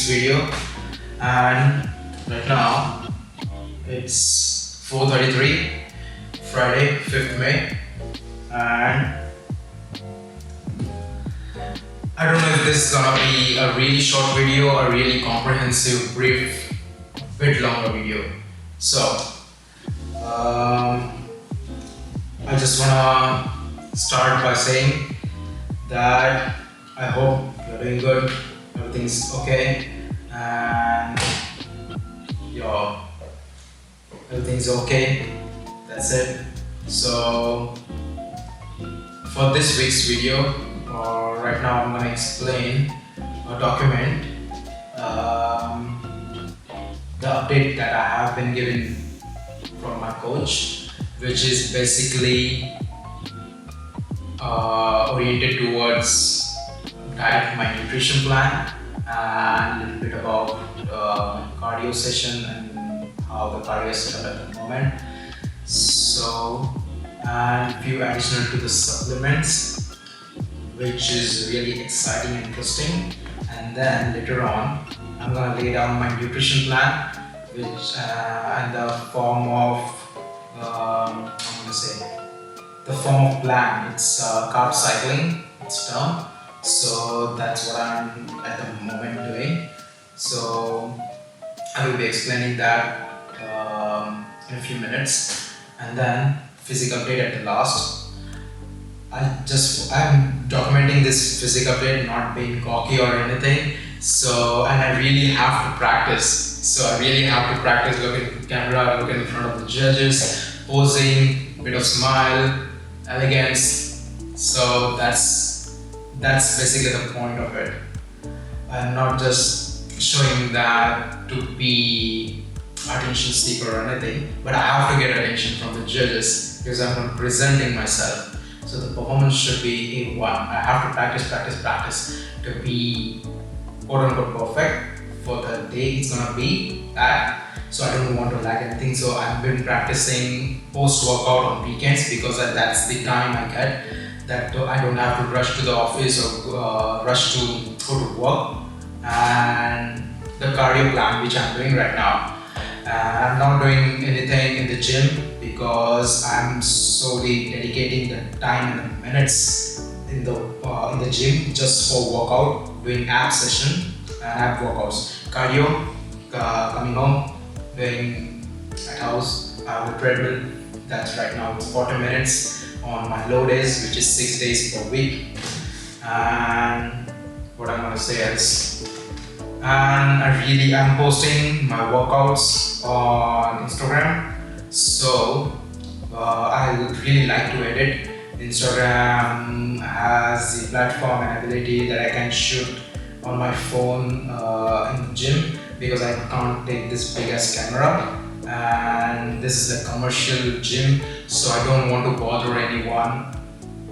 week's video. And right now it's 4:33, Friday, 5th May, and I don't know if this is gonna be a really short video or a really comprehensive, brief, bit longer video. So I just wanna start by saying that I hope you're doing good, everything's okay, and everything's okay. That's it. So for this week's video, right now I'm gonna explain or document the update that I have been given from my coach, which is basically oriented towards my nutrition plan and a little bit about cardio session and how the cardio is set up at the moment. So, and a few additional to the supplements, which is really exciting and interesting. And then later on, I'm gonna lay down my nutrition plan, which in the form of the form of plan. It's carb cycling. It's term. So that's what I'm at the moment doing. So I will be explaining that in a few minutes, and then Physique update at the last. I'm documenting this Physique update, not being cocky or anything. So, and I really have to practice. So I really have to practice looking at the camera, looking in front of the judges, posing, bit of smile, elegance. So that's basically the point of it. I'm not just showing that to be attention seeker or anything, but I have to get attention from the judges because I'm presenting myself. So the performance should be A1. I have to practice to be quote unquote perfect for the day it's gonna be that. So I don't want to lag anything. So I've been practicing post-workout on weekends because that's the time I get that I don't have to rush to the office or rush to go to work. And the cardio plan which I'm doing right now, I'm not doing anything in the gym because I'm solely dedicating the time and the minutes in the gym just for workout, doing ab session and ab workouts. Cardio, coming home, doing at house, I have a treadmill. That's right now 40 minutes on my low days, which is 6 days per week. And what I'm gonna say is, and I'm posting my workouts on Instagram. So I would really like to edit. Instagram has the platform and ability that I can shoot on my phone in the gym because I can't take this big ass camera, and this is a commercial gym, so I don't want to bother anyone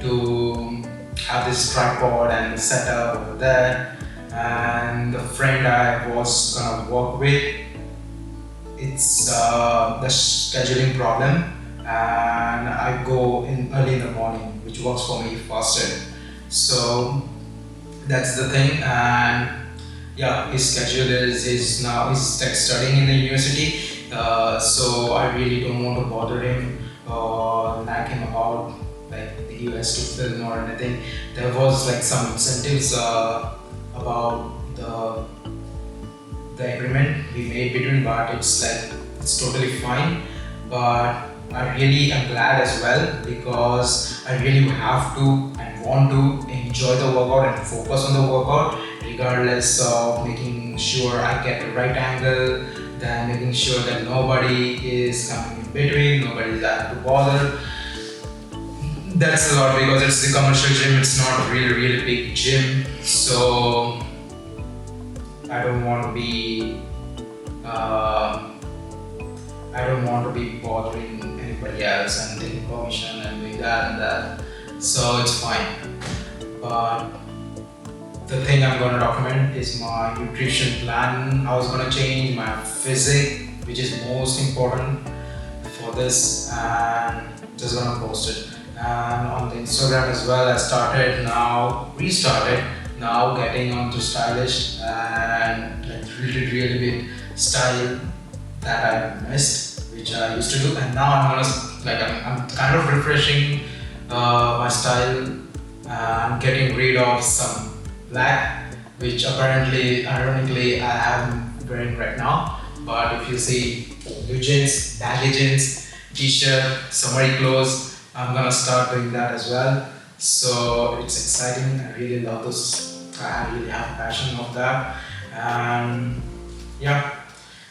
to have this tripod and setup over there. And the friend I was gonna work with, it's the scheduling problem, and I go in early in the morning, which works for me faster. So that's the thing. And yeah, his schedule is now he's like studying in the university. So I really don't want to bother him or nag him about like he has to film or anything. There was like some incentives about the agreement we made between, but it's totally fine. But I really am glad as well because I really have to and want to enjoy the workout and focus on the workout, regardless of making sure I get the right angle, then making sure that nobody is coming in between, nobody is have to bother. That's a lot because it's the commercial gym, it's not a really big gym. So I don't want to be bothering anybody else and taking permission and doing that and that. So it's fine. But the thing I'm going to document is my nutrition plan. How it's going to change my physique, which is most important for this, and just going to post it. And on the Instagram as well, I restarted now getting onto stylish and really big style that I missed, which I used to do, and now I'm kind of refreshing my style. I'm getting rid of some black, which apparently, ironically, I am wearing right now. But if you see blue jeans, baggy jeans, t-shirt, summery clothes, I'm gonna start doing that as well. So it's exciting. I really love this. I really have a passion of that, and yeah.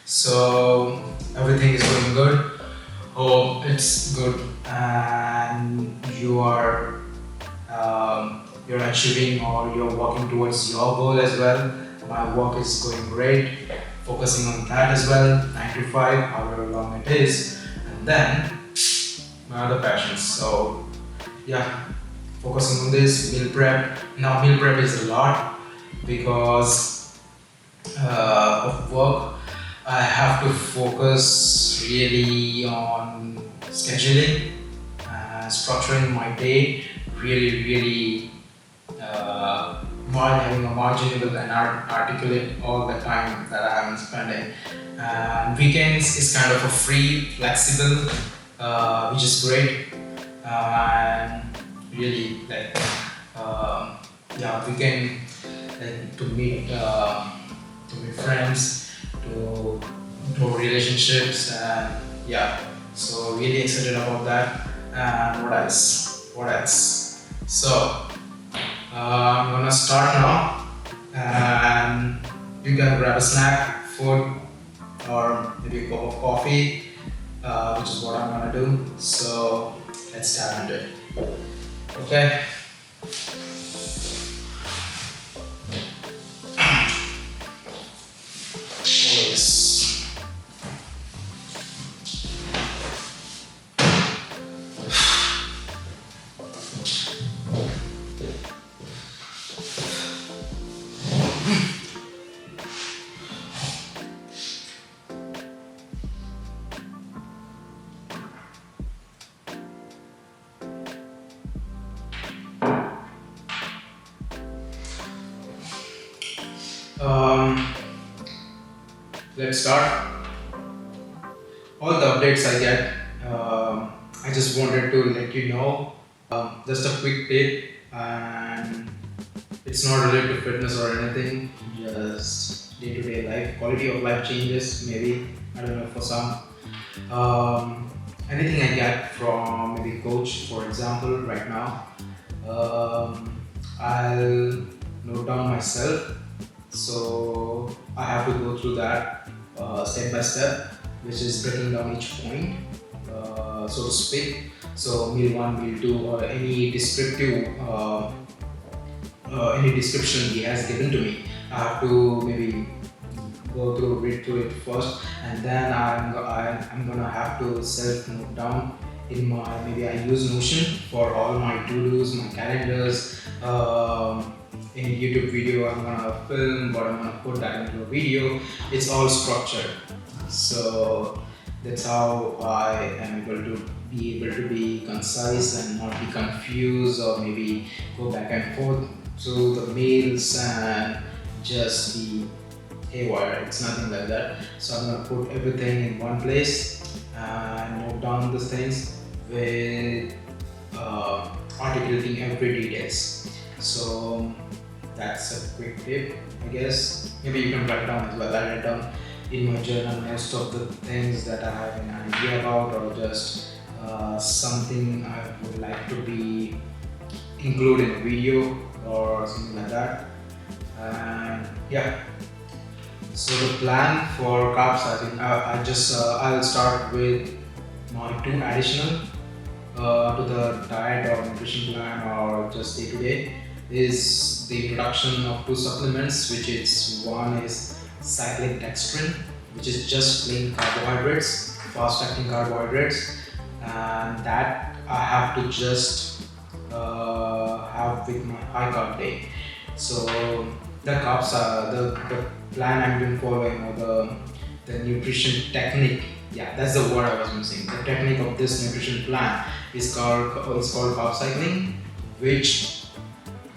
So everything is going good. Hope it's good, and you're achieving or you're working towards your goal as well. My work is going great. Focusing on that as well. 9 to 5, however long it is, and then my other passions. So yeah, focusing on this meal prep. Now meal prep is a lot because of work. I have to focus really on scheduling, structuring my day, really having a marginable and articulate all the time that I am spending. And weekends is kind of a free, flexible, which is great. And really weekend to meet friends, to grow relationships, and yeah. So really excited about that. And what else? So I'm gonna start now, and you can grab a snack, food, or maybe a cup of coffee, which is what I'm gonna do. So let's dive into it. Okay. Always. Let's start. All the updates I get, I just wanted to let you know. Just a quick tip, and it's not related to fitness or anything, just day-to-day life, quality of life changes, maybe, I don't know, for some. Anything I get from maybe coach, for example, right now, I'll note down myself. So I have to go through that step by step, which is breaking down each point, so to speak. So meal 1, meal 2, or any description he has given to me, I have to maybe read through it first, and then I'm gonna have to self note down in my, maybe I use Notion for all my to-dos, my calendars. In a YouTube video, I'm gonna film, but I'm gonna put that into a video. It's all structured. So that's how I am able to be concise and not be confused, or maybe go back and forth through the mails and just be haywire. It's nothing like that. So I'm gonna put everything in one place and note down these things with articulating every details. So that's a quick tip, I guess. Maybe you can write down as well. I write down in my journal most of the things that I have an idea about, or just something I would like to be included in a video or something like that. And yeah. So the plan for carbs, I think I'll start with my 2 additional to the diet or nutrition plan, or just day to day, is the introduction of 2 supplements, which is, one is cyclic dextrin, which is just plain carbohydrates, fast acting carbohydrates, and that I have to just have with my high carb day. So the carbs are the plan I've been following, or the nutrition technique. Yeah, that's the word I was missing. The technique of this nutrition plan is called carb cycling, which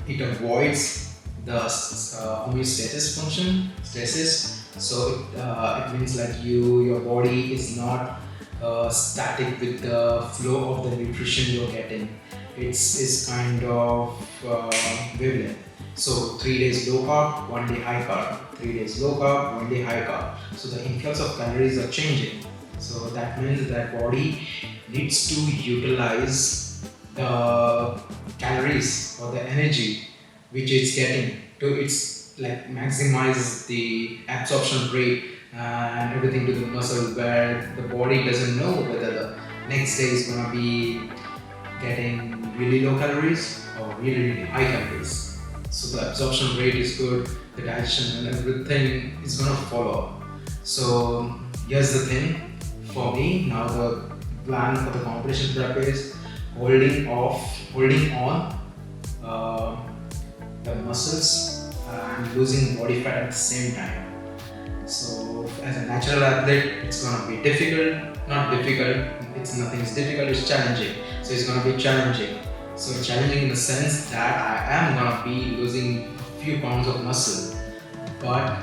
it avoids the homeostasis So it means like your body is not static with the flow of the nutrition you're getting. It's kind of wavelength. So 3 days low carb, 1 day high carb. 3 days low carb, 1 day high carb. So the influx of calories are changing. So that means that body needs to utilize the calories or the energy which it's getting to its like maximize the absorption rate and everything to the muscle, where the body doesn't know whether the next day is gonna be getting really low calories or really high calories. So the absorption rate is good, the digestion and everything is gonna follow. So here's the thing for me now, the plan for the competition prep is holding on the muscles and losing body fat at the same time. So as a natural athlete, it's gonna be difficult, not difficult, it's nothing is difficult, it's challenging. So it's gonna be challenging. So challenging in the sense that I am gonna be losing a few pounds of muscle, but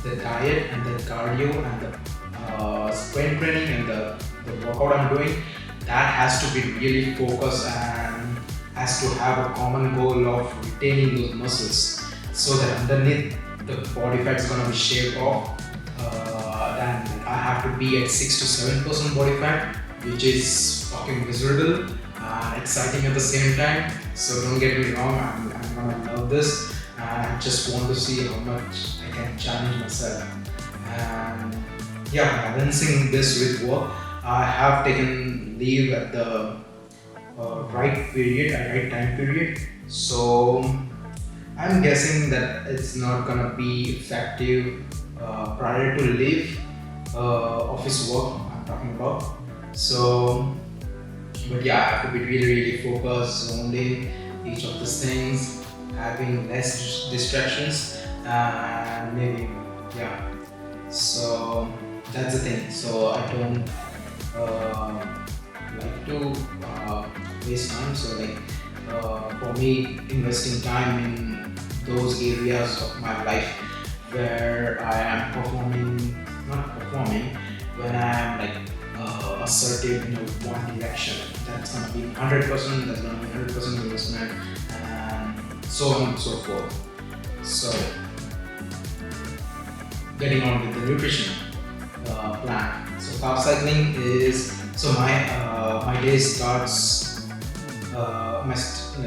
the diet and the cardio and the strength training and the workout I'm doing, that has to be really focused and has to have a common goal of retaining those muscles, so that underneath the body fat is gonna be shaved off. Then I have to be at 6 to 7% body fat, which is fucking miserable and exciting at the same time. So don't get me wrong, I'm gonna love this. I just want to see how much I can challenge myself. And yeah, balancing this with work, I have taken leave at the right time period. So I'm guessing that it's not gonna be effective prior to leave office work I'm talking about. So, but yeah, I have to be really focused, only each of these things, having less distractions, and maybe yeah. So that's the thing. So I don't like to waste time. So like for me, investing time in those areas of my life where I am when I am like assertive in one direction, that's gonna be 100%, that's gonna be 100% investment, and so on and so forth. So getting on with the nutrition plan. So carb cycling is, so my day starts,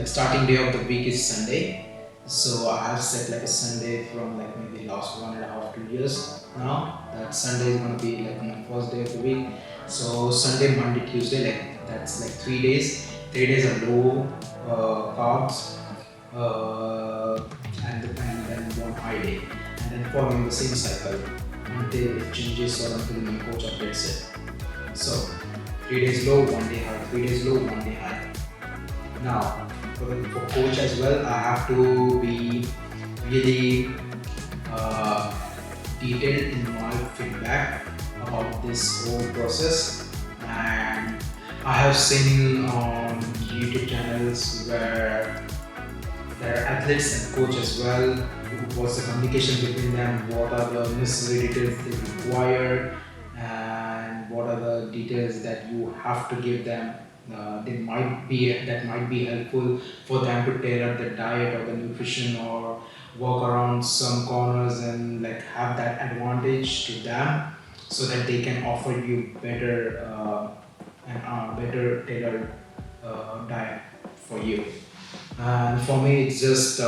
starting day of the week is Sunday. So I have set like a Sunday from like maybe last 1.5 to 2 years now. That Sunday is gonna be like my first day of the week. So Sunday, Monday, Tuesday, like that's like 3 days. 3 days are low carbs, and then one high day, and then following the same cycle until it changes or until my coach updates it. So 3 days low, 1 day high, 3 days low, 1 day high. Now for coach as well, I have to be really detailed in my feedback about this whole process, and I have seen on YouTube channels where there are athletes and coach as well, what's the communication between them, what are the necessary details they require, and what are the details that you have to give them. That might be helpful for them to tailor the diet or the nutrition or work around some corners and like have that advantage to them, so that they can offer you better better tailored diet for you. And for me, it's just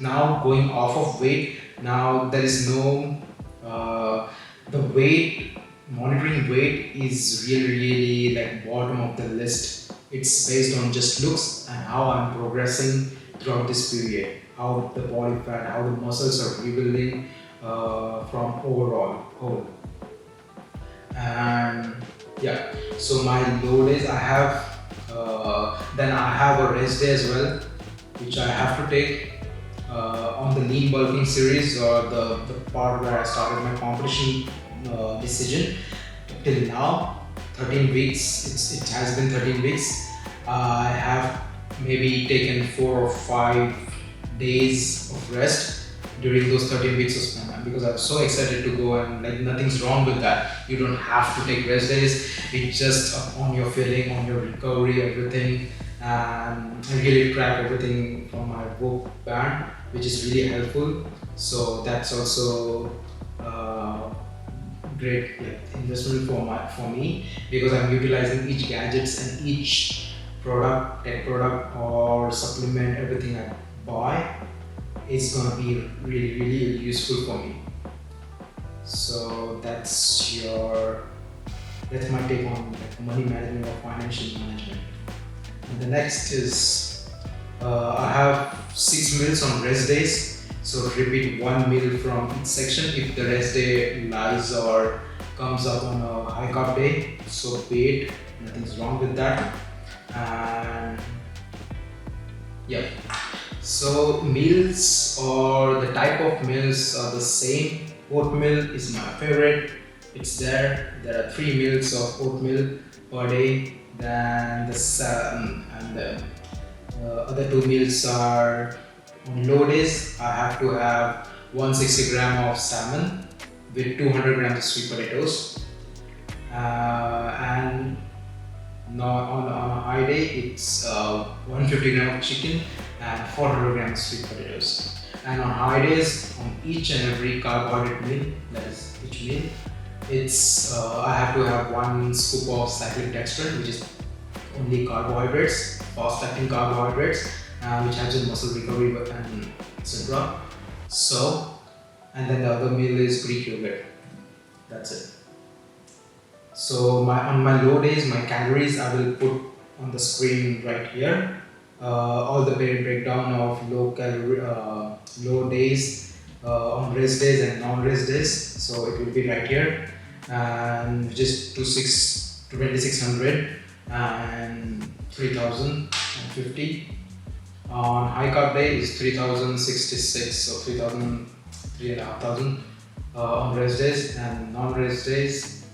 now going off of weight. Now there is no the weight. Monitoring weight is really like bottom of the list. It's based on just looks and how I'm progressing throughout this period, how the body fat, how the muscles are rebuilding from overall whole. And yeah, so my low days I have, then I have a rest day as well, which I have to take on the lean bulking series, or the part where I started my competition decision. Till now, 13 weeks, it has been 13 weeks. I have maybe taken 4 or 5 days of rest during those 13 weeks of because I was so excited to go, and like nothing's wrong with that. You don't have to take rest days. It's just on your feeling, on your recovery, everything. And I really track everything from my work band, which is really helpful. So that's also great like investment for me, because I'm utilizing each gadgets and each product, tech product or supplement, everything I buy is gonna be really useful for me. So that's my take on like money management or financial management. And the next is I have 6 meals on rest days. So repeat 1 meal from each section. If the rest day lies or comes up on a high carb day, so be it. Nothing's wrong with that. And yeah. So meals or the type of meals are the same. Oatmeal is my favorite. It's there. There are 3 meals of oatmeal per day. Then the other 2 meals are on low days. I have to have 160 gram of salmon with 200 grams of sweet potatoes. And not on a high day, it's 150 grams of chicken and 400 grams of sweet potatoes. And on high days, on each and every carbohydrate meal, that is each meal, it's I have to have 1 scoop of cyclic dextrin, which is only carbohydrates, fast-acting carbohydrates, which helps in muscle recovery and etc. So, and then the other meal is Greek yogurt. That's it. So on my low days, my calories I will put on the screen right here. All the breakdown of low days, on rest days and non-rest days. So it will be right here, and just 2600 and 3050. On high carb day is 3066 or 3500 on rest days, and non-rest days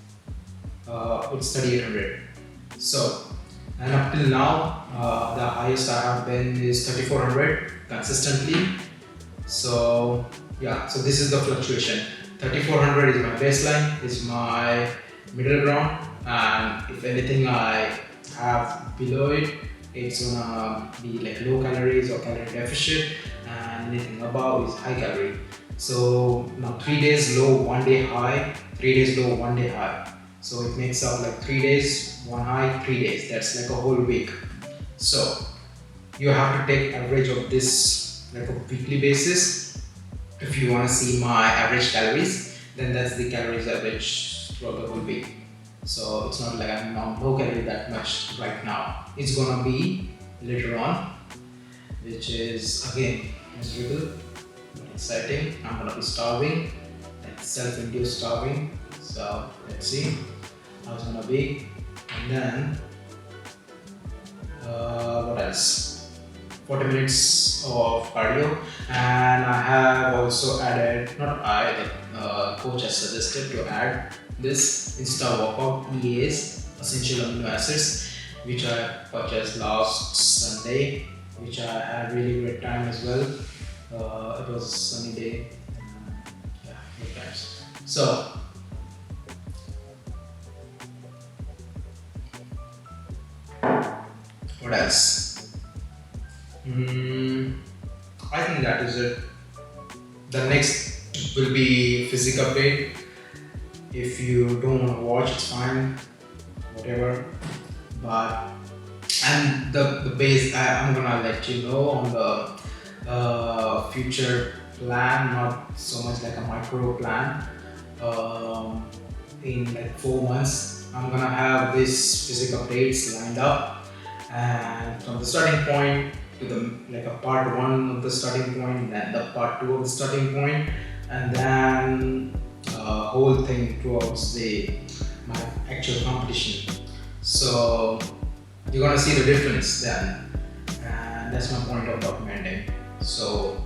it's 3800. So, and up till now the highest I have been is 3400 consistently. So yeah, so this is the fluctuation. 3400 is my baseline, is my middle ground, and if anything I have below it, it's gonna be like low calories or calorie deficit, and anything above is high calorie. So now 3 days low, 1 day high, 3 days low, 1 day high. So it makes up like 3 days, 1 high, 3 days. That's like a whole week. So you have to take average of this like a weekly basis. If you want to see my average calories, then that's the calories average throughout the whole week. So it's not like I'm not low calorie that much right now. It's gonna be later on, which is again miserable but exciting. I'm gonna be starving, like self-induced starving. So let's see how it's gonna be. And then what else? 40 minutes of cardio, and I have also added, not I, the coach has suggested to add this Insta workout EAs, essential amino acids, which I purchased last Sunday, which I had really great time as well. It was a sunny day, yeah, good times. So what else? I think that is it. The next will be Physique update. If you don't want to watch, it's fine, whatever. But and the base, I'm gonna let you know on the future plan, not so much like a micro plan. In like 4 months, I'm gonna have this Physique updates lined up, and from the starting point to the like a part 1 of the starting point, then the part 2 of the starting point, and then whole thing towards my actual competition. So you're gonna see the difference then, and that's my point of documenting. So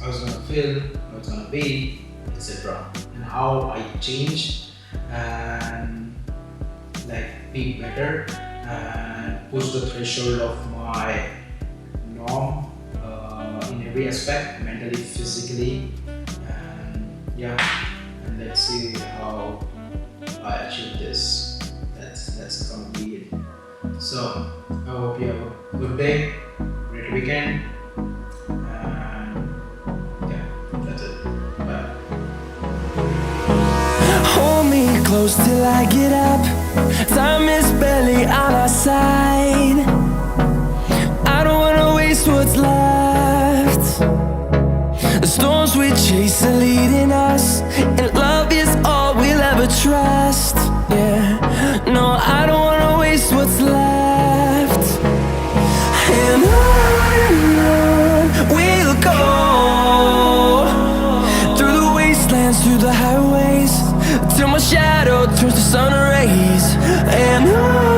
how it's gonna feel, how it's gonna be, etc., and how I change and like be better and push the threshold of my norm in every aspect, mentally, physically, and yeah, and let's see how I achieve this. That's gonna be it. So I hope you have a good day, great weekend, and yeah, that's it. Bye. Hold me close till I get up. Time is barely on our side. I don't wanna waste what's left. The storms we chase are leading us, and love is all we'll ever trust. Yeah, no, I don't wanna waste what's left. And on we'll go, through the wastelands, through the highways, till my shadow turns to sun rays. And on